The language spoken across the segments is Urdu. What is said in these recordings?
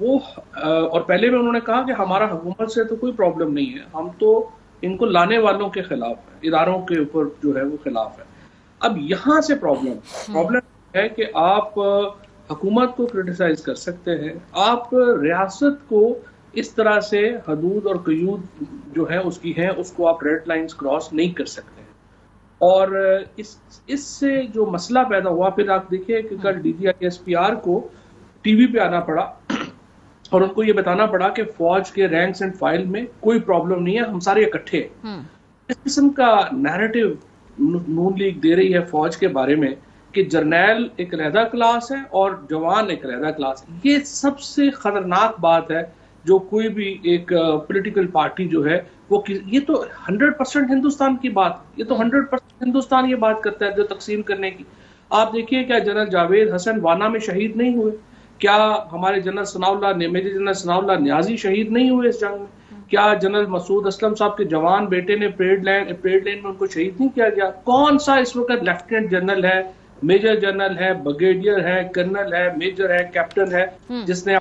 وہ اور پہلے میں انہوں نے کہا کہ ہمارا حکومت سے تو کوئی پرابلم نہیں ہے, ہم تو ان کو لانے والوں کے خلاف ہیں, اداروں کے اوپر جو ہے وہ خلاف ہے. اب یہاں سے پرابلم ہے کہ آپ حکومت کو کرٹیسائز کر سکتے ہیں, آپ ریاست کو اس طرح سے حدود اور قیود جو ہے اس کی ہیں اس کو آپ ریڈ لائنز کراس نہیں کر سکتے. اور اس سے جو مسئلہ پیدا ہوا, پھر آپ دیکھیں کہ کل DGISPR کو ٹی وی پہ آنا پڑا اور ان کو یہ بتانا پڑا کہ فوج کے رینکس اینڈ فائل میں کوئی پرابلم نہیں ہے, ہم سارے اکٹھے ہیں. اس قسم کا نیریٹو نون لیگ دے رہی ہے فوج کے بارے میں کہ جرنیل ایک علیحدہ کلاس ہے اور جوان ایک علیحدہ کلاس ہے. یہ سب سے خطرناک بات ہے جو کوئی بھی ایک پولیٹیکل پارٹی جو ہے وہ, یہ تو 100% ہندوستان کی بات, یہ تو 100% ہندوستان یہ بات کرتا ہے جو تقسیم کرنے کی. آپ دیکھیے کیا جنرل جاوید حسن وانا میں شہید نہیں ہوئے؟ کیا ہمارے جنرل میجر جنرل ثناء اللہ نیازی شہید نہیں ہوئے اس جنگ میں؟ کیا جنرل مسعود اسلم صاحب کے جوان بیٹے نے پریڈ لین میں ان کو شہید نہیں کیا گیا؟ کون سا اس وقت لیفٹیننٹ جنرل ہے, میجر جنرل ہے, بریگیڈیئر ہے, کرنل ہے, میجر ہے, کیپٹن ہے جس نے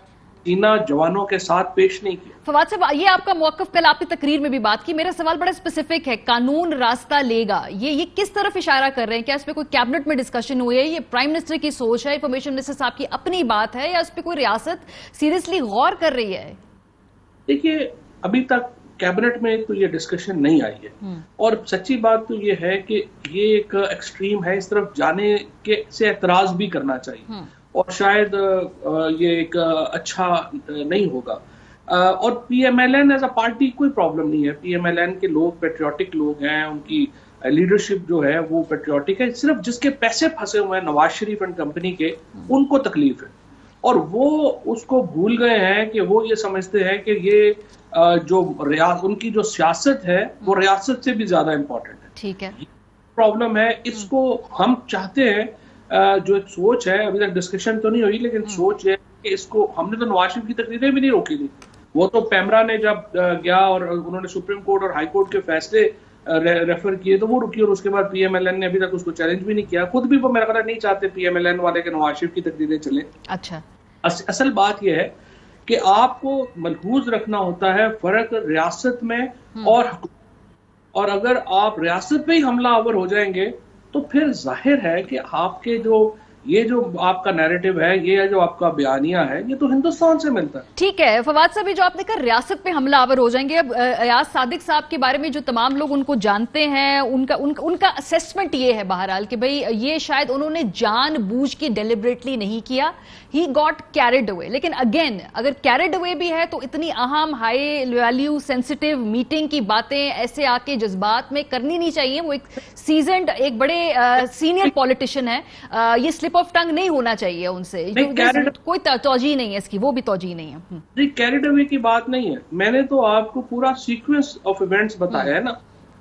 جوانوں کے ساتھ پیش نہیں کیا؟ فواد صاحب, یہ آپ کا موقف کل آپ کی تقریر میں بھی بات کی. میرا سوال بڑا اسپیسیفک ہے, قانون راستہ لے گا, یہ کس طرف اشارہ کر رہے ہیں؟ کیا اس پہ کوئی کیبنٹ میں ڈسکشن ہوئی ہے؟ یہ پرائم منسٹر کی سوچ ہے, انفارمیشن منسٹر صاحب کی اپنی بات ہے, یا اس پہ کوئی ریاست سیریسلی غور کر رہی ہے؟ دیکھیے ابھی تک کیبنٹ میں تو یہ ڈسکشن نہیں آئی ہے, اور سچی بات تو یہ ہے کہ یہ ایک ایکسٹریم ہے, اس طرف جانے سے اعتراض بھی کرنا چاہیے اور شاید یہ ایک اچھا نہیں ہوگا. اور PMLN ایز اے پارٹی کوئی پرابلم نہیں ہے, PMLN کے لوگ پیٹریوٹک لوگ ہیں, ان کی لیڈرشپ جو ہے وہ پیٹریوٹک ہے. صرف جس کے پیسے پھنسے ہوئے ہیں نواز شریف اینڈ کمپنی کے, ان کو تکلیف ہے, اور وہ اس کو بھول گئے ہیں کہ وہ یہ سمجھتے ہیں کہ یہ جو ان کی جو سیاست ہے وہ ریاست سے بھی زیادہ امپورٹنٹ ہے. ٹھیک ہے, پرابلم ہے. اس کو ہم چاہتے ہیں, جو ایک سوچ ہے, ابھی تک ڈسکشن تو نہیں ہوئی لیکن سوچ ہے کہ اس کو, ہم نے تو نواز شریف کی تقریریں بھی نہیں روکی تھی, وہ تو پیمرا نے جب گیا اور انہوں نے سپریم کورٹ اور ہائی کورٹ کے فیصلے ریفر کیے تو وہ رکی, اور اس کے بعد PMLN نے ابھی تک اس کو چیلنج بھی نہیں کیا. خود بھی وہ میرا خیال نہیں چاہتے PMLN والے کہ نواز شریف کی تقریریں چلیں. اچھا, اصل بات یہ ہے کہ آپ کو ملحوظ رکھنا ہوتا ہے فرق ریاست میں اور حکومت, اور اگر آپ ریاست پہ ہی حملہ آور ہو جائیں گے تو پھر ظاہر ہے کہ آپ کے یہ جو آپ کا نیریٹو ہے, یہ جو آپ کا بیانیہ ہے, یہ تو ہندوستان سے ملتا ہے. ٹھیک ہے فواد صاحب, جو آپ نے کہا ریاست پہ حملہ آور ہو جائیں گے, اب ایاز صادق صاحب کے بارے میں جو تمام لوگ ان کو جانتے ہیں, ان کا اسیسمنٹ یہ ہے بہرحال کہ بھئی یہ شاید انہوں نے جان بوجھ کے ڈیلیبریٹلی نہیں کیا, ہی گاٹ کیریڈ اوے. لیکن اگین اگر کیریڈ اوے بھی ہے تو اتنی اہم ہائی ویلیو سینسٹیو میٹنگ کی باتیں ایسے آ کے جذبات میں کرنی نہیں چاہیے. وہ ایک سیزنڈ, ایک بڑے سینئر پولیٹیشین ہے, یہ سلپ آف ٹنگ نہیں ہونا چاہیے ان سے, کوئی توجہ نہیں ہے اس کی, وہ بھی توجہ نہیں ہے. جی کیریڈ اوے کی بات نہیں ہے, میں نے تو آپ کو پورا سیکوینس آف ایونٹس بتایا ہے نا.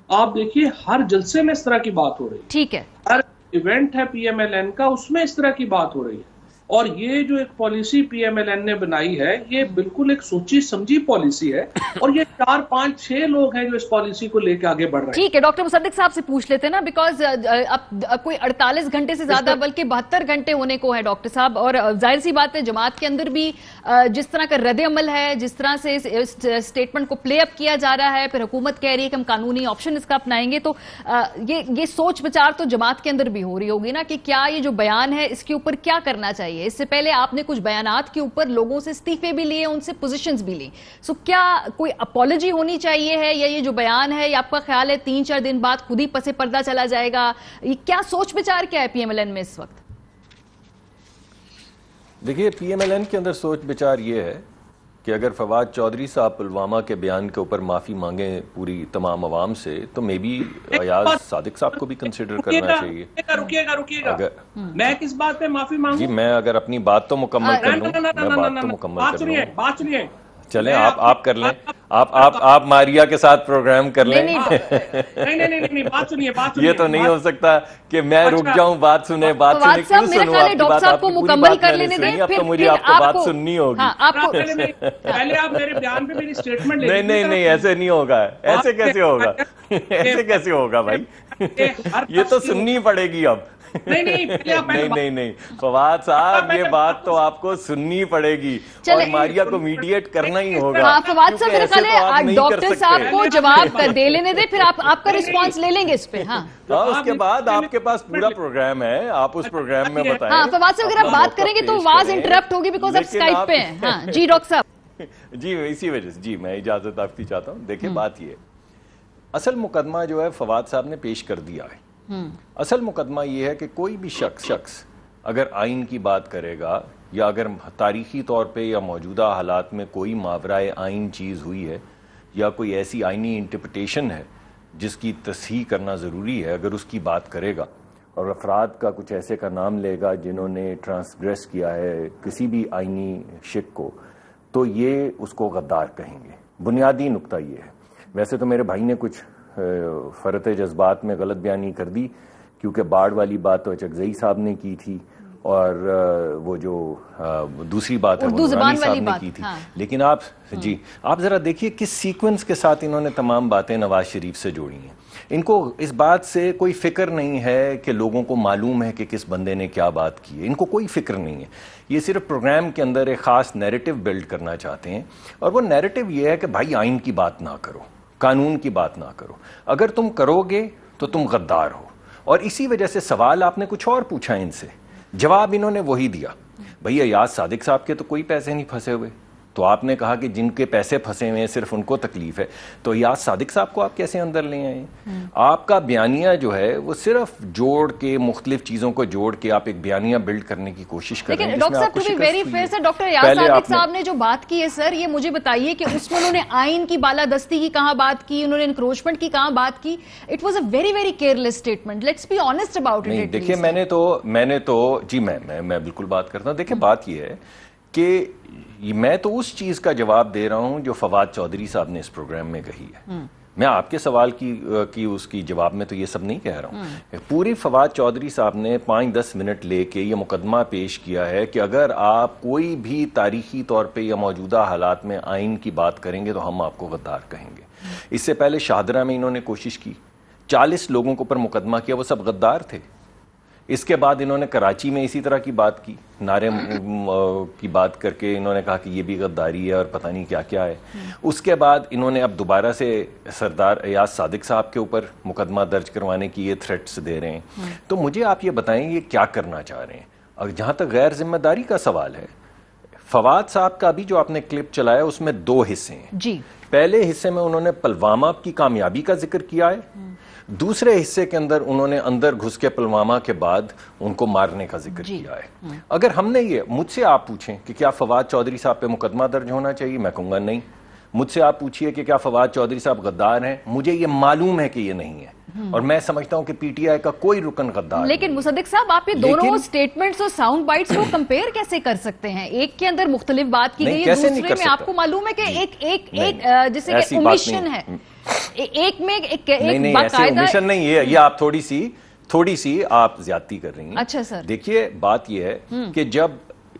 آپ دیکھیے ہر جلسے میں اس طرح کی بات ہو رہی ہے. ٹھیک ہے, ہر ایونٹ ہے PMLN کا, اس میں اس طرح کی بات ہو رہی ہے. اور یہ جو ایک پالیسی PMLN نے بنائی ہے یہ بالکل ایک سوچی سمجھی پالیسی ہے, اور یہ 4 5 6 لوگ ہیں جو اس پالیسی کو لے کے آگے بڑھ رہے ہیں. ٹھیک ہے, ڈاکٹر مصدق صاحب سے پوچھ لیتے ہیں نا, بیکاز اب کوئی 48 گھنٹے سے زیادہ بلکہ 72 گھنٹے ہونے کو ہے ڈاکٹر صاحب, اور ظاہر سی بات ہے جماعت کے اندر بھی جس طرح کا رد عمل ہے, جس طرح سے اسٹیٹمنٹ کو پلے اپ کیا جا رہا ہے, پھر حکومت کہہ رہی ہے کہ ہم قانونی آپشن اس کا اپنائیں گے, تو یہ سوچ بچار تو جماعت کے اندر بھی ہو رہی ہوگی نا کہ کیا یہ جو بیان ہے اس کے اوپر کیا کرنا چاہیے. اس سے پہلے آپ نے کچھ بیانات کے اوپر لوگوں سے استعفے بھی لیے, ان سے پوزیشنز بھی لی, سو کیا کوئی اپالوجی ہونی چاہیے ہے, یا یہ جو بیان ہے یہ آپ کا خیال ہے 3 4 دن بعد خود ہی پس پردہ چلا جائے گا؟ یہ کیا سوچ بچار کیا ہے PMLN میں اس وقت؟ دیکھیے PMLN کے اندر سوچ بچار یہ ہے کہ اگر فواد چودھری صاحب پلوامہ کے بیان کے اوپر معافی مانگیں پوری تمام عوام سے, تو مے بی ایاز صادق صاحب کو بھی کنسیڈر کرنا چاہیے. رکیے گا, میں کس بات پہ معافی مانگوں؟ جی میں اگر اپنی بات تو مکمل کر لوں, میں بات تو مکمل کر لوں. بات سنیے, چلیں آپ کر لیں, آپ ماریا کے ساتھ پروگرام کر لیں. نہیں, بات سنیے. یہ تو نہیں ہو سکتا کہ میں رک جاؤں, بات سنیں, بات سنیں, کیوں سنوں آپ کی بات, آپ کی پوری بات میں نے سنی, اب تو مجھے آپ کو بات سننی ہوگی. پہلے آپ میرے بیان پہ میری اسٹیٹمنٹ لیں. نہیں, ایسے نہیں ہوگا, ایسے کیسے ہوگا, ایسے کیسے ہوگا بھائی, یہ تو سننی پڑے گی اب. نہیں فواد صاحب یہ بات تو آپ کو سننی پڑے گی اور ماریا کو میڈیٹ کرنا ہی ہوگا. فواد صاحب میرے خیال ہے ڈاکٹر صاحب کو جواب دے لینے دیں, پھر آپ کا رسپانس لے لیں گے اس پہ. ہاں اس کے بعد آپ کے پاس پورا پروگرام ہے, آپ اس پروگرام میں بتائیں. ہاں فواد صاحب اگر آپ بات کریں گے تو آواز انٹرپٹ ہوگی بیکاز آپ اسکائپ پہ ہیں. ہاں جی ڈاکٹر صاحب. جی اسی وجہ سے جی میں اجازت آپ کی چاہتا ہوں. دیکھیں بات یہ اصل مقدمہ جو ہے فواد صاحب نے پیش کر دیا ہے. اصل مقدمہ یہ ہے کہ کوئی بھی شخص اگر آئین کی بات کرے گا یا اگر تاریخی طور پہ یا موجودہ حالات میں کوئی ماورائے آئین چیز ہوئی ہے یا کوئی ایسی آئینی انٹرپریٹیشن ہے جس کی تصحیح کرنا ضروری ہے, اگر اس کی بات کرے گا اور افراد کا کچھ ایسے کا نام لے گا جنہوں نے ٹرانسگریس کیا ہے کسی بھی آئینی شک کو, تو یہ اس کو غدار کہیں گے. بنیادی نقطہ یہ ہے. ویسے تو میرے بھائی نے کچھ فرط جذبات میں غلط بیانی کر دی کیونکہ باڑ والی بات تو اچکزئی صاحب نے کی تھی اور وہ جو دوسری بات ہے وہ نورانی صاحب نے کی تھی. لیکن آپ ذرا دیکھیے کس سیکوینس کے ساتھ انہوں نے تمام باتیں نواز شریف سے جوڑی ہیں. ان کو اس بات سے کوئی فکر نہیں ہے کہ لوگوں کو معلوم ہے کہ کس بندے نے کیا بات کی ہے, ان کو کوئی فکر نہیں ہے. یہ صرف پروگرام کے اندر ایک خاص نیریٹو بلڈ کرنا چاہتے ہیں اور وہ نیریٹو یہ ہے کہ بھائی آئین کی بات نہ کرو, قانون کی بات نہ کرو, اگر تم کرو گے تو تم غدار ہو. اور اسی وجہ سے سوال آپ نے کچھ اور پوچھا ان سے, جواب انہوں نے وہی دیا. بھئی ایاز صادق صاحب کے تو کوئی پیسے نہیں پھنسے ہوئے, تو آپ نے کہا کہ جن کے پیسے پھنسے ہوئے ہیں صرف ان کو تکلیف ہے, تو ایاز صادق صاحب کو آپ کیسے اندر لے آئے ہیں؟ آپ کا بیانیہ جو ہے وہ صرف جوڑ کے مختلف چیزوں کو جوڑ کے آپ ایک بیانیہ بلڈ کرنے کی کوشش کر رہے ہیں. لیکن ڈاکٹر صاحب to be very fair sir, doctor Ayaz Sadiq صاحب نے جو بات کی ہے سر, یہ مجھے بتائیے کہ اس میں انہوں نے آئین کی بالادستی کی کہاں بات کی, انہوں نے انکروچمنٹ کی کہاں بات کی. It was a very very careless statement. Let's be honest about it. دیکھیے میں نے تو جی میں بالکل بات کرتا ہوں. دیکھیں بات یہ ہے کہ میں تو اس چیز کا جواب دے رہا ہوں جو فواد چودھری صاحب نے اس پروگرام میں کہی ہے. میں آپ کے سوال کی اس کی جواب میں تو یہ سب نہیں کہہ رہا ہوں. پوری فواد چودھری صاحب نے 5-10 منٹ لے کے یہ مقدمہ پیش کیا ہے کہ اگر آپ کوئی بھی تاریخی طور پہ یا موجودہ حالات میں آئین کی بات کریں گے تو ہم آپ کو غدار کہیں گے. اس سے پہلے شاہدرہ میں انہوں نے کوشش کی, 40 لوگوں کو پر مقدمہ کیا, وہ سب غدار تھے. اس کے بعد انہوں نے کراچی میں اسی طرح کی بات کی, نعرے کی بات کر کے انہوں نے کہا کہ یہ بھی غداری ہے اور پتہ نہیں کیا کیا ہے. اس کے بعد انہوں نے اب دوبارہ سے سردار ایاز صادق صاحب کے اوپر مقدمہ درج کروانے کی یہ تھریٹس دے رہے ہیں. تو مجھے آپ یہ بتائیں یہ کیا کرنا چاہ رہے ہیں؟ اور جہاں تک غیر ذمہ داری کا سوال ہے, فواد صاحب کا بھی جو آپ نے کلپ چلایا اس میں 2 حصے ہیں. جی پہلے حصے میں انہوں نے پلوامہ کی کامیابی کا ذکر کیا ہے, دوسرے حصے کے اندر انہوں نے اندر گھس کے پلوامہ کے بعد ان کو مارنے کا ذکر کیا ہے. اگر ہم نے یہ مجھ سے آپ پوچھیں کہ کیا فواد چودھری صاحب پہ مقدمہ درج ہونا چاہیے, میں کہوں گا نہیں. مجھ سے آپ پوچھئے کہ کیا فواد چودھری صاحب غدار ہیں, مجھے یہ معلوم ہے کہ یہ نہیں ہے, اور میں سمجھتا ہوں کہ پی ٹی آئی کا کوئی رکن غدار. لیکن مصدق صاحب آپ یہ دونوں سٹیٹمنٹس اور ساؤنڈ بائٹس کو کمپیئر کیسے کر سکتے ہیں؟ ایک کے اندر مختلف بات کی گئی ہے, دوسرے میں آپ کو معلوم ہے کہ ایک جیسے کہ اومیشن ہے, ایک میں ایک نہیں ایسی اومیشن نہیں ہے. یہ آپ تھوڑی سی آپ زیادتی کر رہی ہیں. اچھا سر دیکھیے بات یہ ہے کہ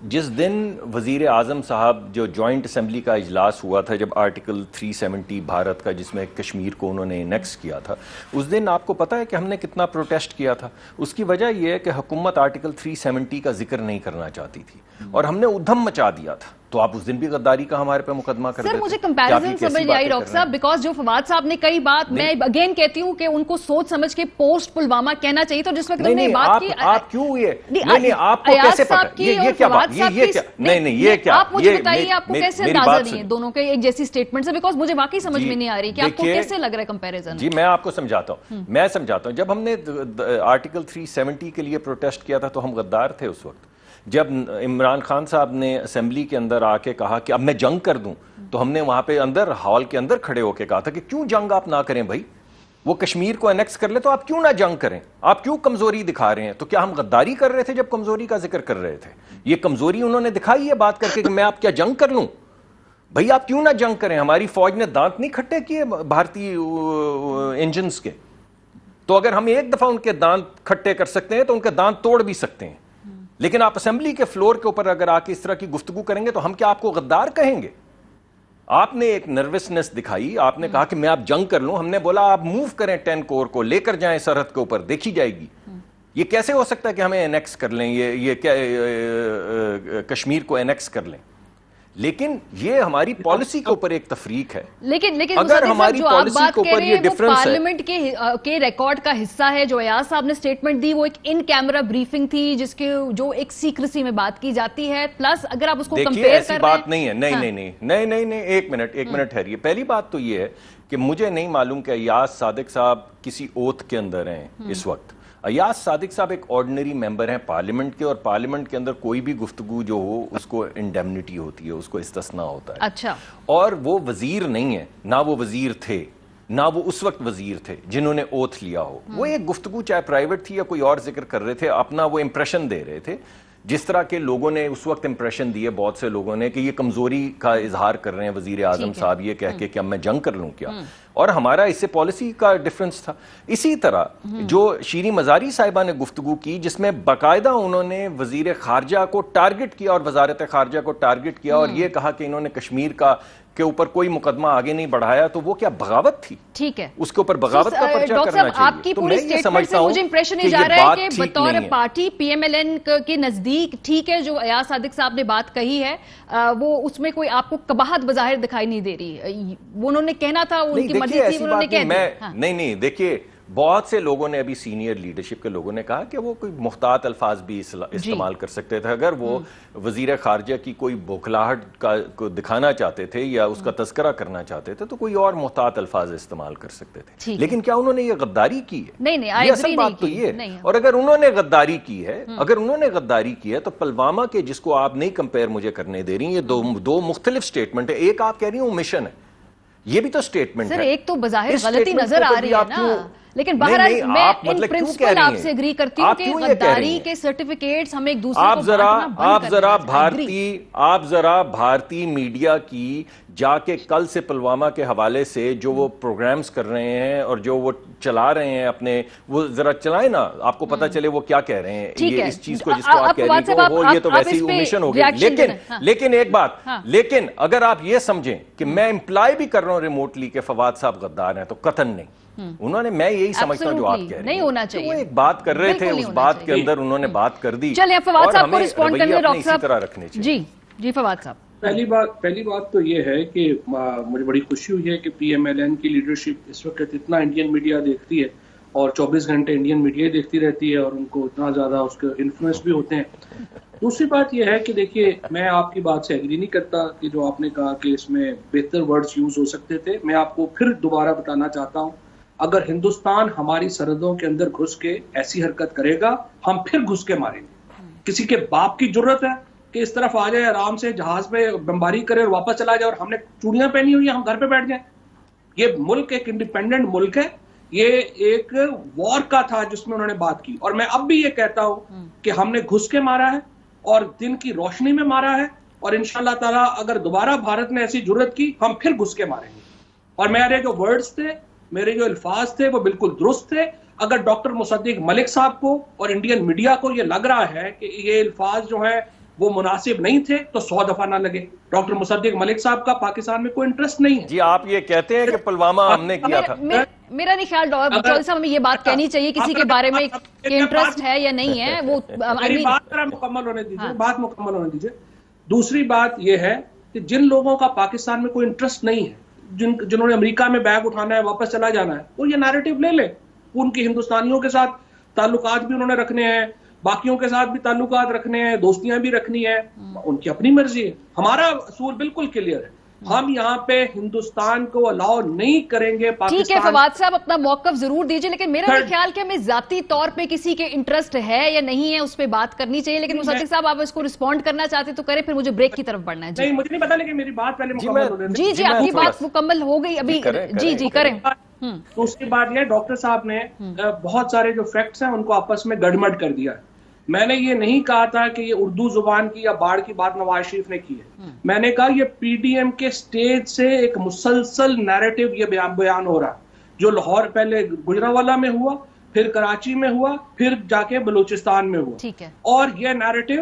جس دن وزیر اعظم صاحب جو جوائنٹ اسمبلی کا اجلاس ہوا تھا, جب آرٹیکل 370 بھارت کا جس میں کشمیر کو انہوں نے انیکس کیا تھا, اس دن آپ کو پتا ہے کہ ہم نے کتنا پروٹیسٹ کیا تھا. اس کی وجہ یہ ہے کہ حکومت آرٹیکل 370 کا ذکر نہیں کرنا چاہتی تھی اور ہم نے ادھم مچا دیا تھا. تو آپ اس دن بھی غداری کا ہمارے پہ مقدمہ کر دیتے. سر مجھے کمپیریزن سمجھ نہیں آئی ڈاکٹر صاحب, بیکاز جو فواد صاحب نے کئی بات, میں اگین کہتی ہوں کہ ان کو سوچ سمجھ کے پوسٹ پلوامہ کہنا چاہیے. تو جس وقت انہوں نے بات کی, آپ کیوں یہ آپ کو کیسے پتا یہ کیا بات, یہ کیا, آپ مجھے بتائیے آپ کو کیسے اندازہ نہیں ہے دونوں کے ایک جیسی سٹیٹمنٹس ہیں, بیکاز مجھے واقعی سمجھ میں نہیں آ رہی کہ آپ کو کیسے لگ رہا ہے کمپیریزن. جی میں آپ کو سمجھاتا ہوں. جب ہم نے آرٹیکل 370 کے لیے پروٹیسٹ کیا تھا تو ہم غدار تھے اس وقت. جب عمران خان صاحب نے اسمبلی کے اندر آ کے کہا کہ اب میں جنگ کر دوں, تو ہم نے وہاں پہ اندر ہال کے اندر کھڑے ہو کے کہا تھا کہ کیوں جنگ آپ نہ کریں بھائی, وہ کشمیر کو انیکس کر لے تو آپ کیوں نہ جنگ کریں, آپ کیوں کمزوری دکھا رہے ہیں. تو کیا ہم غداری کر رہے تھے جب کمزوری کا ذکر کر رہے تھے؟ یہ کمزوری انہوں نے دکھائی ہے بات کر کے کہ میں آپ کیا جنگ کر لوں. بھائی آپ کیوں نہ جنگ کریں, ہماری فوج نے دانت نہیں کھٹے کیے بھارتی انجنز کے, تو اگر ہم ایک دفعہ ان کے دانت کھٹے کر سکتے ہیں تو ان کے دانت توڑ بھی سکتے ہیں. لیکن آپ اسمبلی کے فلور کے اوپر اگر آ کے اس طرح کی گفتگو کریں گے تو ہم کیا آپ کو غدار کہیں گے؟ آپ نے ایک نروسنس دکھائی, آپ نے کہا کہ میں آپ جنگ کر لوں, ہم نے بولا آپ موو کریں 10 کور کو, لے کر جائیں سرحد کے اوپر, دیکھی جائے گی. یہ کیسے ہو سکتا ہے کہ ہمیں انیکس کر لیں، یہ کیا کشمیر کو انیکس کر لیں؟ لیکن یہ ہماری پالیسی کے اوپر ایک تفریق ہے. لیکن اگر ہماری پالیسی کے اوپر یہ ڈفرنس ہے، پارلیمنٹ کے ریکارڈ کا حصہ ہے. جو ایاز صاحب نے سٹیٹمنٹ دی وہ ایک ان کیمرہ بریفنگ تھی جس کے جو ایک سیکریسی میں بات کی جاتی ہے. پلس اگر آپ اس کو کمپیئر کر رہے ہیں، ایسی بات نہیں ہے. نہیں ایک منٹ ٹھہریے. پہلی بات تو یہ ہے کہ مجھے نہیں معلوم کہ ایاز صادق صاحب کسی اوتھ کے اندر ہیں اس وقت. ایاز صادق صاحب ایک آرڈنری ممبر ہیں پارلیمنٹ کے، اور پارلیمنٹ کے اندر کوئی بھی گفتگو جو ہو اس کو انڈیمنیٹی ہوتی ہے، اس کو استثناء ہوتا ہے. اچھا. اور وہ وزیر نہیں ہے، نہ وہ وزیر تھے، نہ وہ اس وقت وزیر تھے جنہوں نے اوتھ لیا ہو. وہ ایک گفتگو چاہے پرائیویٹ تھی یا کوئی اور ذکر کر رہے تھے، اپنا وہ امپریشن دے رہے تھے. جس طرح کے لوگوں نے اس وقت امپریشن دیے، بہت سے لوگوں نے، کہ یہ کمزوری کا اظہار کر رہے ہیں وزیر اعظم صاحب یہ کہہ کے کہ اب میں جنگ کر لوں کیا. اور ہمارا اس سے پالیسی کا ڈیفرنس تھا. اسی طرح جو شیریں مزاری صاحبہ نے گفتگو کی جس میں باقاعدہ انہوں نے وزیر خارجہ کو ٹارگٹ کیا اور وزارت خارجہ کو ٹارگٹ کیا اور یہ کہا کہ انہوں نے کشمیر کے اوپر کوئی مقدمہ آگے نہیں بڑھایا، تو وہ کیا بغاوت تھی؟ ٹھیک ہے، اس کے اوپر بغاوت کا پرچہ کرنا چاہیے. آپ کی پوری سٹیٹمنٹ سے مجھے امپریشن نہیں جا رہا ہے کہ بطور party P M L N کے نزدیک ٹھیک ہے جو ایاز صادق صاحب نے بات کہی ہے وہ اس میں کوئی آپ کو قباحت بظاہر دکھائی نہیں دے رہی. وہ انہوں نے کہنا تھا، ان کی مرضی تھی، انہوں نے کہہ دیا. نہیں دیکھیے، بہت سے لوگوں نے ابھی سینئر لیڈرشپ کے لوگوں نے کہا کہ وہ کوئی محتاط الفاظ بھی استعمال کر سکتے تھے. اگر وہ وزیر خارجہ کی کوئی بوکھلاہٹ کو دکھانا چاہتے تھے یا اس کا تذکرہ کرنا چاہتے تھے تو کوئی اور محتاط الفاظ استعمال کر سکتے تھے. لیکن کیا انہوں نے یہ غداری کی ہے؟ نہیں، یہ اصل بات تو یہ ہے. اور اگر انہوں نے غداری کی ہے تو پلوامہ کے، جس کو آپ نہیں کمپیئر مجھے کرنے دے رہی، یہ دو مختلف سٹیٹمنٹ ہے. ایک آپ کہہ رہی ہوں مشن ہے، یہ بھی تو سٹیٹمنٹ ہے. سر ایک تو بظاہر غلطی نظر آ رہی ہے نا، لیکن بہرحال میں ان پرنسپل آپ سے اگری کرتی ہوں کہ غداری کے سرٹیفکیٹس ہم ایک دوسرے کو آپ ذرا بھارتی میڈیا کی جا کے کل سے پلوامہ کے حوالے سے جو وہ پروگرامز کر رہے ہیں اور جو وہ چلا رہے ہیں اپنے، وہ ذرا چلائیں نا، آپ کو پتہ چلے وہ کیا کہہ رہے ہیں. یہ اس چیز کو جس کو آپ کہہ رہی ہیں یہ تو ویسے ہی اومیشن ہو گئی. لیکن ایک بات، لیکن اگر آپ یہ سمجھیں کہ میں امپلائی بھی کر رہا ہوں ریموٹلی کہ فواد صاحب غدار ہیں تو قطعاً نہیں. انہوں نے، میں یہی سمجھتا ہوں جو آپ کہہ رہے ہیں، وہ ایک بات کر رہے تھے، اس بات کے اندر انہوں نے بات کر دی. چلیں فواد صاحب کو رسپونڈ کرنے ڈاکٹر صاحب اسی طرح رکھنے چاہیے. جی فواد صاحب. پہلی بات تو یہ ہے کہ مجھے بڑی خوشی ہوئی ہے کہ پی ایم ایل این کی لیڈرشپ اس وقت اتنا انڈین میڈیا دیکھتی ہے اور 24 گھنٹے انڈین میڈیا دیکھتی رہتی ہے اور ان کو اتنا زیادہ اس کے انفلوئنس بھی ہوتے ہیں. دوسری بات یہ ہے کہ دیکھیے، میں آپ کی بات سے ایگری نہیں کرتا کہ جو آپ نے کہا کہ اس میں بہتر ورڈز یوز ہو سکتے تھے. میں آپ کو پھر دوبارہ بتانا چاہتا ہوں، اگر ہندوستان ہماری سرحدوں کے اندر گھس کے ایسی حرکت کرے گا ہم پھر گھس کے ماریں گے. کسی کے باپ کی جرت ہے کہ اس طرف آ جائے، آرام سے جہاز پہ بمباری کرے اور واپس چلا جائے اور ہم نے چوڑیاں پہنی ہوئی ہیں، ہم گھر پہ بیٹھ جائیں؟ یہ ملک ایک انڈیپینڈنٹ ملک ہے. یہ ایک وار کا تھا جس میں انہوں نے بات کی، اور میں اب بھی یہ کہتا ہوں کہ ہم نے گھس کے مارا ہے اور دن کی روشنی میں مارا ہے، اور انشاءاللہ تعالیٰ اگر دوبارہ بھارت نے ایسی جرت کی ہم پھر گھس کے ماریں گے. اور میرے جو ورڈز تھے، میرے جو الفاظ تھے وہ بالکل درست تھے. اگر ڈاکٹر مصدق ملک صاحب کو اور انڈین میڈیا کو یہ لگ رہا ہے کہ یہ الفاظ جو ہیں وہ مناسب نہیں تھے تو 100 دفعہ نہ لگے. ڈاکٹر مصدق ملک صاحب کا پاکستان میں کوئی انٹرسٹ نہیں ہے. جی آپ یہ کہتے ہیں کہ پلوامہ ہم نے کیا تھا. میرا نہیں خیال چودھری صاحب ہمیں یہ بات کہنی چاہیے کسی کے بارے میں کہ انٹرسٹ ہے یا نہیں ہے. وہ بات مکمل ہونے دیجیے. دوسری بات یہ ہے کہ جن لوگوں کا پاکستان میں کوئی انٹرسٹ نہیں ہے، جنہوں نے امریکہ میں بیگ اٹھانا ہے، واپس چلا جانا ہے، وہ یہ نیریٹو لے لے. ان کی ہندوستانیوں کے ساتھ تعلقات بھی انہوں نے رکھنے ہیں، باقیوں کے ساتھ بھی تعلقات رکھنے ہیں، دوستیاں بھی رکھنی ہیں، ان کی اپنی مرضی ہے. ہمارا اصول بالکل کلیئر ہے، ہم یہاں پہ ہندوستان کو الاؤ نہیں کریں گے. ٹھیک ہے فواد صاحب اپنا موقف ضرور دیجئے، لیکن میرا خیال کہ ہمیں ذاتی طور پہ کسی کے انٹرسٹ ہے یا نہیں ہے اس پہ بات کرنی چاہیے. لیکن مصدق صاحب آپ اس کو رسپونڈ کرنا چاہتے تو کریں، پھر مجھے بریک کی طرف بڑھنا ہے. نہیں مجھے نہیں پتا، لیکن میری بات پہلے مکمل ہو رہی ہے. جی آپ کی بات مکمل ہو گئی ابھی. جی کریں. دوسری بات یہ، ڈاکٹر صاحب نے بہت سارے جو فیکٹس ہیں ان کو آپس میں گڑمڑ کر دیا. میں نے یہ نہیں کہا تھا کہ یہ اردو زبان کی یا باڑ کی بات نواز شریف نے کی ہے. میں نے کہا یہ پی ڈی ایم کے سٹیج سے ایک مسلسل نیریٹو یہ بیان ہو رہا، جو لاہور پہلے گجرانوالہ میں ہوا، پھر کراچی میں ہوا، پھر جا کے بلوچستان میں ہوا. اور یہ نیریٹو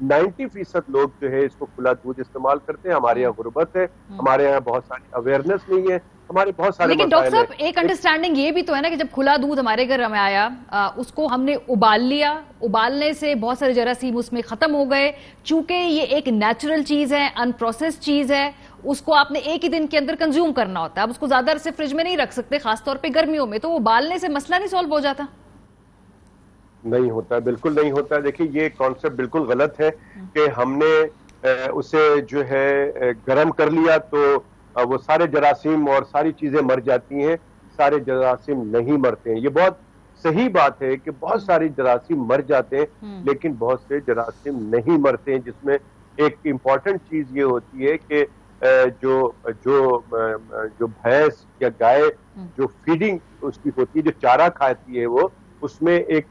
90% لوگ جو ہے اس کو کھلا دودھ استعمال کرتے ہیں. ہمارے یہاں غربت ہے, ہمارے یہاں بہت ساری اویئرنیس نہیں ہے, ہمارے بہت سارے لیکن ڈاکٹر صاحب ایک انڈرسٹینڈنگ یہ بھی تو ہے نا کہ جب کھلا دودھ ہمارے گھر میں آیا اس کو ہم نے ابال لیا, ابالنے سے بہت سارے جراثیم اس میں ختم ہو گئے. چونکہ یہ ایک نیچرل چیز ہے, ان پروسیس چیز ہے, اس کو آپ نے ایک ہی دن کے اندر کنزیوم کرنا ہوتا ہے. آپ اس کو زیادہ عرصے فریج میں نہیں رکھ سکتے, خاص طور پہ گرمیوں میں. تو ابالنے سے مسئلہ نہیں سالو ہو جاتا؟ نہیں ہوتا, بالکل نہیں ہوتا. دیکھیں یہ کانسیپٹ بالکل غلط ہے کہ ہم نے اسے جو ہے گرم کر لیا تو وہ سارے جراثیم اور ساری چیزیں مر جاتی ہیں. سارے جراثیم نہیں مرتے ہیں. یہ بہت صحیح بات ہے کہ بہت ساری جراثیم مر جاتے ہیں لیکن بہت سے جراثیم نہیں مرتے ہیں, جس میں ایک امپورٹنٹ چیز یہ ہوتی ہے کہ جو بھینس یا گائے جو فیڈنگ اس کی ہوتی ہے, جو چارہ کھاتی ہے, وہ اس میں ایک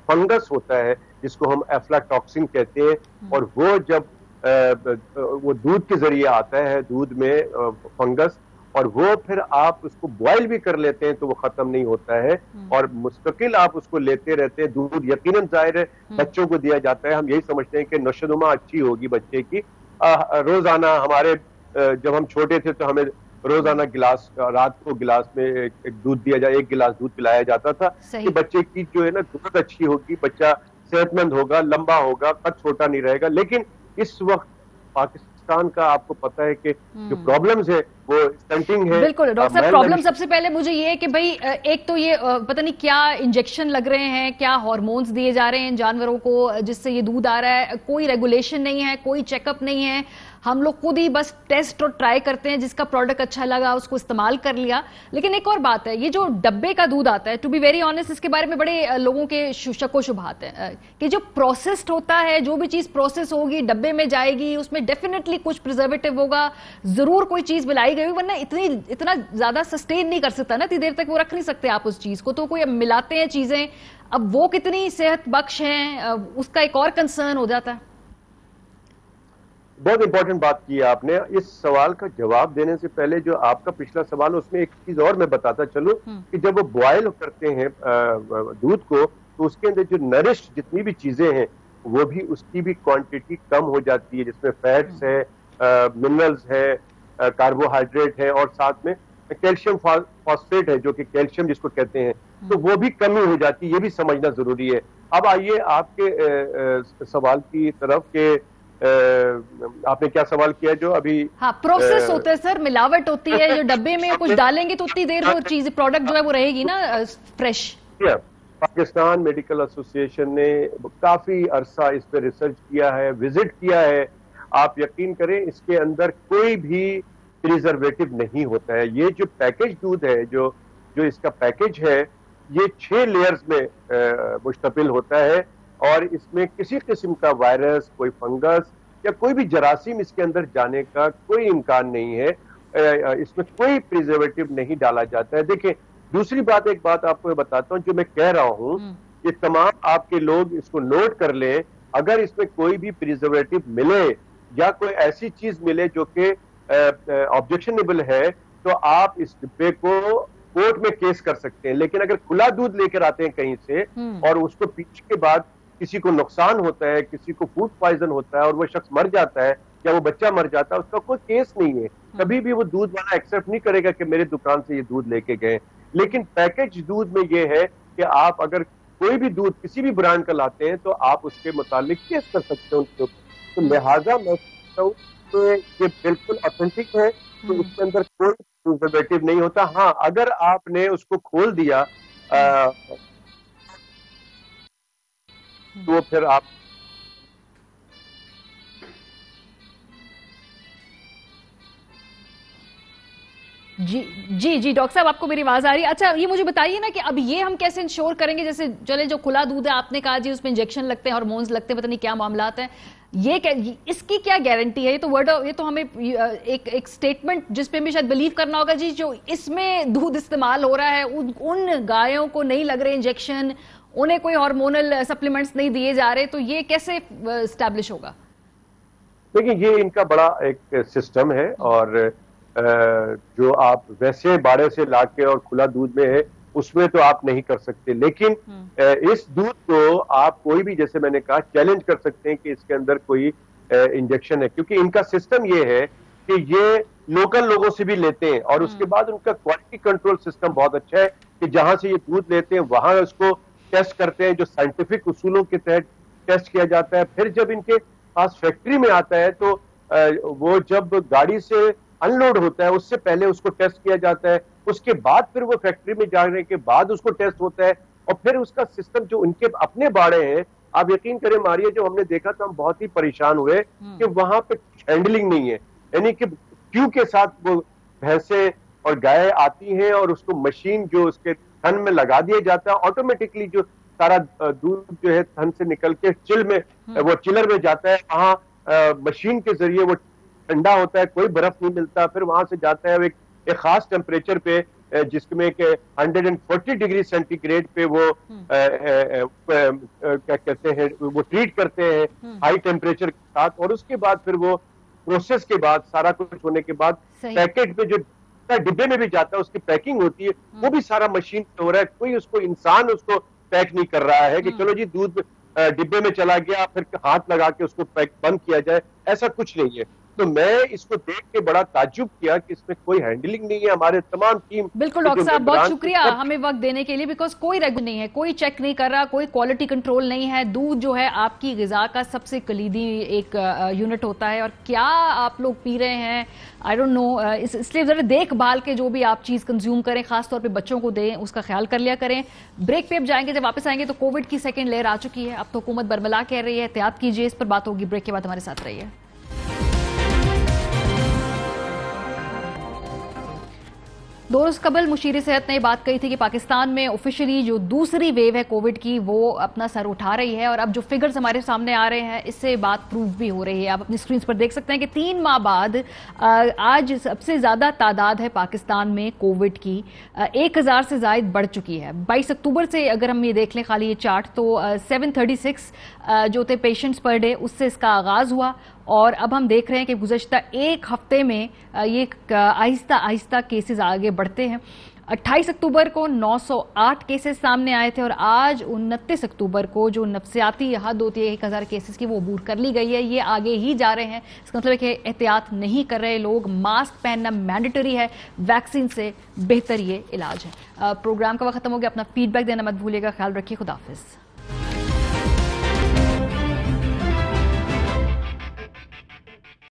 فنگس ہوتا ہے جس کو ہم ایفلاٹاکسن کہتے ہیں, اور وہ جب وہ دودھ کے ذریعے آتا ہے, دودھ میں فنگس, اور وہ پھر آپ اس کو بوائل بھی کر لیتے ہیں تو وہ ختم نہیں ہوتا ہے, اور مستقل آپ اس کو لیتے رہتے ہیں. دودھ یقیناً ظاہر ہے بچوں کو دیا جاتا ہے, ہم یہی سمجھتے ہیں کہ نشوونما اچھی ہوگی بچے کی. روزانہ ہمارے جب ہم چھوٹے تھے تو ہمیں روزانہ گلاس, رات کو گلاس میں ایک دودھ دیا جائے, ایک گلاس دودھ پلایا جاتا تھا کہ بچے کی جو ہے نا دودھ اچھی ہوگی, بچہ صحت مند ہوگا, لمبا ہوگا, قد چھوٹا نہیں رہے گا. لیکن اس وقت پاکستان کا آپ کو پتہ ہے کہ جو پرابلمز ہے وہ اسٹنٹنگ ہے. بالکل ڈاکٹر صاحب, پرابلم سب سے پہلے مجھے یہ ہے کہ بھائی ایک تو یہ پتہ نہیں کیا انجیکشن لگ رہے ہیں, کیا ہارمونز دیے جا رہے ہیں جانوروں کو جس سے یہ دودھ آ رہا ہے. کوئی ریگولیشن نہیں ہے, کوئی چیک اپ نہیں ہے, ہم لوگ خود ہی بس ٹیسٹ اور ٹرائی کرتے ہیں, جس کا پروڈکٹ اچھا لگا اس کو استعمال کر لیا. لیکن ایک اور بات ہے, یہ جو ڈبے کا دودھ آتا ہے, ٹو بی ویری آنیسٹ اس کے بارے میں بڑے لوگوں کے شک و شبہات ہیں کہ جو پروسیسڈ ہوتا ہے, جو بھی چیز پروسیس ہوگی ڈبے میں جائے گی, اس میں ڈیفینیٹلی کچھ پریزرویٹو ہوگا, ضرور کوئی چیز ملائی گئی, ورنہ اتنا زیادہ سسٹین نہیں کر سکتا نا, اتنی دیر تک وہ رکھ نہیں سکتے آپ اس چیز کو. تو کوئی ملاتے ہیں چیزیں, اب وہ کتنی صحت بخش ہیں, اس کا ایک اور کنسرن ہو جاتا ہے. بہت امپورٹنٹ بات کی آپ نے. اس سوال کا جواب دینے سے پہلے جو آپ کا پچھلا سوال, اس میں ایک چیز اور میں بتاتا چلوں کہ جب وہ بوائل کرتے ہیں دودھ کو تو اس کے اندر جو نرشڈ جتنی بھی چیزیں ہیں وہ بھی اس کی بھی کوانٹٹی کم ہو جاتی ہے, جس میں فیٹس ہے, منرلز ہے, کاربوہائیڈریٹ ہے, اور ساتھ میں کیلشیم فاسفیٹ ہے جو کہ کیلشیم جس کو کہتے ہیں, تو وہ بھی کمی ہو جاتی ہے. یہ بھی سمجھنا ضروری ہے. اب آئیے آپ کے سوال کی طرف کہ آپ نے کیا سوال کیا جو ابھی پروسیس ہوتا ہے سر, ملاوٹ ہوتی ہے, جو ڈبے میں کچھ ڈالیں گے تو اتنی دیر وہ چیز پروڈکٹ جو ہے وہ رہے گی نا فریش. پاکستان میڈیکل ایسوسی ایشن نے کافی عرصہ اس پہ ریسرچ کیا ہے, وزٹ کیا ہے. آپ یقین کریں اس کے اندر کوئی بھی پریزرویٹو نہیں ہوتا ہے. یہ جو پیکج دودھ ہے, جو اس کا پیکج ہے, یہ 6 لیئرز میں مشتمل ہوتا ہے, اور اس میں کسی قسم کا وائرس, کوئی فنگس یا کوئی بھی جراثیم اس کے اندر جانے کا کوئی امکان نہیں ہے. اس میں کوئی پریزرویٹو نہیں ڈالا جاتا ہے. دیکھیں دوسری بات, ایک بات آپ کو بتاتا ہوں جو میں کہہ رہا ہوں, یہ تمام آپ کے لوگ اس کو نوٹ کر لیں. اگر اس میں کوئی بھی پریزرویٹو ملے یا کوئی ایسی چیز ملے جو کہ آبجیکشنیبل ہے تو آپ اس ڈبے کو کورٹ میں کیس کر سکتے ہیں. لیکن اگر کھلا دودھ لے کر آتے ہیں کہیں سے اور اس کو پینے کے بعد کسی کو نقصان ہوتا ہے, کسی کو فوڈ پوائزن ہوتا ہے اور وہ شخص مر جاتا ہے یا وہ بچہ مر جاتا ہے, اس کا کوئی کیس نہیں ہے. کبھی بھی وہ دودھ والا ایکسپٹ نہیں کرے گا کہ میرے دکان سے یہ دودھ لے کے گئے. لیکن پیکج دودھ میں یہ ہے کہ آپ اگر کوئی بھی دودھ کسی بھی برانڈ کا لاتے ہیں تو آپ اس کے متعلق کیس کر سکتے ہیں ان کے اوپر. تو لہٰذا میں سمجھتا ہوں کہ یہ بالکل اوتھینٹک ہے, تو اس کے اندر کوئی پریزرویٹو نہیں ہوتا. ہاں اگر آپ نے اس کو کھول دیا تو پھر آپ جی ڈاکٹر صاحب آپ کو میری آواز آ رہی ہے؟ اچھا یہ مجھے بتائیے نا کہ اب یہ ہم کیسے انشور کریں گے, جیسے چلے جو کھلا دودھ ہے آپ نے کہا جی اس میں انجیکشن لگتے ہیں, ہارمونز لگتے ہیں, پتہ نہیں کیا معاملات ہیں, اس کی کیا گارنٹی ہے؟ یہ تو ہمیں ایک سٹیٹمنٹ جس پہ ہمیں شاید بلیو کرنا ہوگا جی, جو اس میں دودھ استعمال ہو رہا ہے ان گایوں کو نہیں لگ رہے انجیکشن, انہیں کوئی ہارمونل سپلیمنٹس نہیں دیے جا رہے, تو یہ کیسے اسٹیبلش ہوگا؟ دیکھیں یہ ان کا بڑا ایک سسٹم ہے, اور جو آپ ویسے باڑے سے لا کے اور کھلا دودھ میں ہے اس میں تو آپ نہیں کر سکتے، لیکن اس دودھ کو آپ کوئی بھی، جیسے میں نے کہا، چیلنج کر سکتے ہیں کہ اس کے اندر کوئی انجیکشن ہے، کیونکہ ان کا سسٹم یہ ہے کہ یہ لوکل لوگوں سے بھی لیتے ہیں، اور اس کے بعد ان کا کوالٹی کنٹرول سسٹم بہت اچھا ہے کہ جہاں سے یہ دودھ لیتے ہیں وہاں اس کو ٹیسٹ کرتے ہیں، جو سائنٹیفک اصولوں کے تحت ٹیسٹ کیا جاتا ہے. پھر جب ان کے پاس فیکٹری میں آتا ہے تو وہ جب گاڑی سے ان لوڈ ہوتا ہے اس سے پہلے اس کو ٹیسٹ کیا جاتا ہے، اس کے بعد پھر وہ فیکٹری میں جانے کے بعد اس کو ٹیسٹ ہوتا ہے، اور پھر اس کا سسٹم جو ان کے اپنے باڑے ہیں، آپ یقین کریں ماریہ، جو ہم نے دیکھا تو ہم بہت ہی پریشان ہوئے کہ وہاں پہ ہینڈلنگ نہیں ہے، یعنی کہ کیو کے ساتھ وہ بھینسیں اور گائے آتی ہیں اور اس کو مشین جو اس کے تھن میں لگا دیا جاتا ہے، آٹومیٹکلی جو سارا دودھ جو ہے تھن سے نکل کے وہ چلر میں جاتا ہے، وہاں مشین کے ذریعے وہ ٹھنڈا ہوتا ہے، کوئی برف نہیں ملتا، پھر وہاں سے جاتا ہے ایک خاص ٹیمپریچر پہ جس میں کہ 140 ڈگری سینٹی گریڈ پہ وہ کیا کہتے ہیں وہ ٹریٹ کرتے ہیں ہائی ٹیمپریچر کے ساتھ، اور اس کے بعد پھر وہ پروسیس کے بعد سارا کچھ ہونے کے بعد پیکٹ پہ جو ڈبے میں بھی جاتا ہے اس کی پیکنگ ہوتی ہے، وہ بھی سارا مشین پہ ہو رہا ہے، کوئی اس کو انسان اس کو پیک نہیں کر رہا ہے کہ چلو جی دودھ ڈبے میں چلا گیا پھر ہاتھ لگا کے اس کو پیک بند کیا جائے، ایسا کچھ نہیں ہے. تو میں اس کو دیکھ کے بڑا تعجب کیا کہ اس میں کوئی ہینڈلنگ نہیں ہے. ہمارے تمام ٹیم بالکل ڈاکٹر صاحب بہت شکریہ ہمیں وقت دینے کے لیے، بیکاز کوئی ریگول نہیں ہے، کوئی چیک نہیں کر رہا، کوئی کوالٹی کنٹرول نہیں ہے. دودھ جو ہے آپ کی غذا کا سب سے کلیدی ایک یونٹ ہوتا ہے، اور کیا آپ لوگ پی رہے ہیں آئی ڈونٹ نو، اس لیے ذرا دیکھ بھال کے جو بھی آپ چیز کنزیوم کریں، خاص طور پہ بچوں کو دیں، اس کا خیال کر لیا کریں. بریک پہ اب جائیں گے، جب واپس آئیں گے تو کووڈ کی سیکنڈ لیئر آ چکی ہے، اب تو حکومت برملا کہہ رہی ہے احتیاط کیجیے، اس پر بات ہوگی. بریک کے بعد ہمارے ساتھ رہیے. دو روز قبل مشیر صحت نے بات کہی تھی کہ پاکستان میں آفیشلی جو دوسری ویو ہے کووڈ کی وہ اپنا سر اٹھا رہی ہے، اور اب جو فگرز ہمارے سامنے آ رہے ہیں اس سے بات پروف بھی ہو رہی ہے. آپ اپنی سکرینز پر دیکھ سکتے ہیں کہ 3 ماہ بعد آج سب سے زیادہ تعداد ہے پاکستان میں کووڈ کی، 1000 سے زائد بڑھ چکی ہے. 22 اکتوبر سے اگر ہم یہ دیکھ لیں خالی یہ چارٹ تو 736 جو تھے پیشنٹس پر ڈے، اس سے اس کا آغاز ہوا، اور اب ہم دیکھ رہے ہیں کہ گزشتہ ایک ہفتے میں یہ آہستہ آہستہ کیسز آگے بڑھتے ہیں. 28 اکتوبر کو 908 کیسز سامنے آئے تھے، اور آج 29 اکتوبر کو جو نفسیاتی حد ہوتی ہے 1000 کیسز کی وہ عبور کر لی گئی ہے. یہ آگے ہی جا رہے ہیں، اس کا مطلب ہے کہ احتیاط نہیں کر رہے لوگ. ماسک پہننا مینڈیٹری ہے، ویکسین سے بہتر یہ علاج ہے. پروگرام کا وقت ختم ہو گیا، اپنا فیڈ بیک دینا مت بھولیے گا. خیال رکھیے، خدا حافظ.